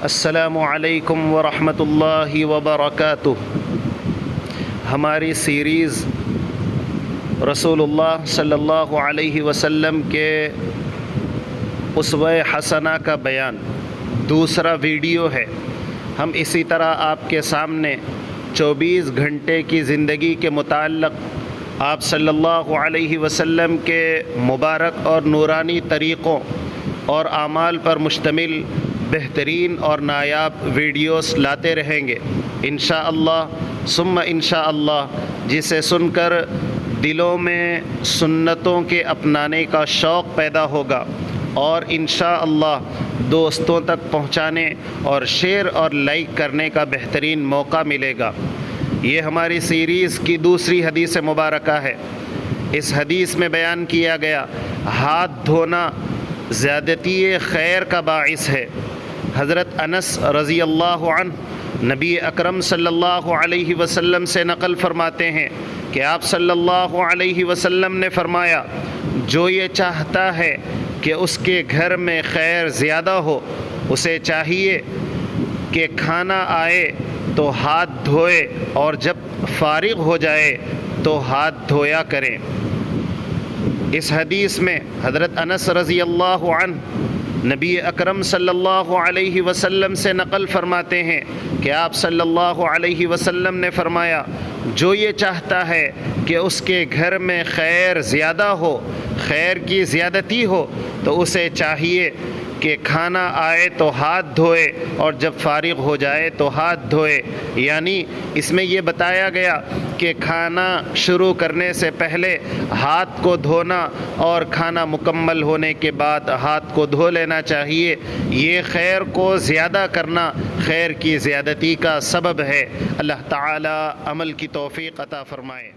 السلام علیکم ورحمۃ اللہ وبرکاتہ۔ ہماری سیریز رسول اللہ صلی اللہ علیہ وسلم کے اسوہ حسنہ کا بیان دوسرا ویڈیو ہے۔ ہم اسی طرح آپ کے سامنے 24 گھنٹے کی زندگی کے متعلق آپ صلی اللہ علیہ وسلم کے مبارک اور نورانی طریقوں اور اعمال پر مشتمل بہترین اور نایاب ویڈیوز لاتے رہیں گے انشاءاللہ ثم انشاءاللہ، جسے سن کر دلوں میں سنتوں کے اپنانے کا شوق پیدا ہوگا اور انشاءاللہ دوستوں تک پہنچانے اور شیئر اور لائک کرنے کا بہترین موقع ملے گا۔ یہ ہماری سیریز کی دوسری حدیث مبارکہ ہے۔ اس حدیث میں بیان کیا گیا ہاتھ دھونا زیادتی خیر کا باعث ہے۔ حضرت انس رضی اللہ عنہ نبی اکرم صلی اللہ علیہ وسلم سے نقل فرماتے ہیں کہ آپ صلی اللہ علیہ وسلم نے فرمایا، جو یہ چاہتا ہے کہ اس کے گھر میں خیر زیادہ ہو، اسے چاہیے کہ کھانا آئے تو ہاتھ دھوئے اور جب فارغ ہو جائے تو ہاتھ دھویا کریں۔ اس حدیث میں حضرت انس رضی اللہ عنہ نبی اکرم صلی اللہ علیہ وسلم سے نقل فرماتے ہیں کہ آپ صلی اللہ علیہ وسلم نے فرمایا، جو یہ چاہتا ہے کہ اس کے گھر میں خیر زیادہ ہو، خیر کی زیادتی ہو، تو اسے چاہیے کہ کھانا آئے تو ہاتھ دھوئے اور جب فارغ ہو جائے تو ہاتھ دھوئے۔ یعنی اس میں یہ بتایا گیا کہ کھانا شروع کرنے سے پہلے ہاتھ کو دھونا اور کھانا مکمل ہونے کے بعد ہاتھ کو دھو لینا چاہیے۔ یہ خیر کو زیادہ کرنا خیر کی زیادتی کا سبب ہے۔ اللہ تعالی عمل کی توفیق عطا فرمائے۔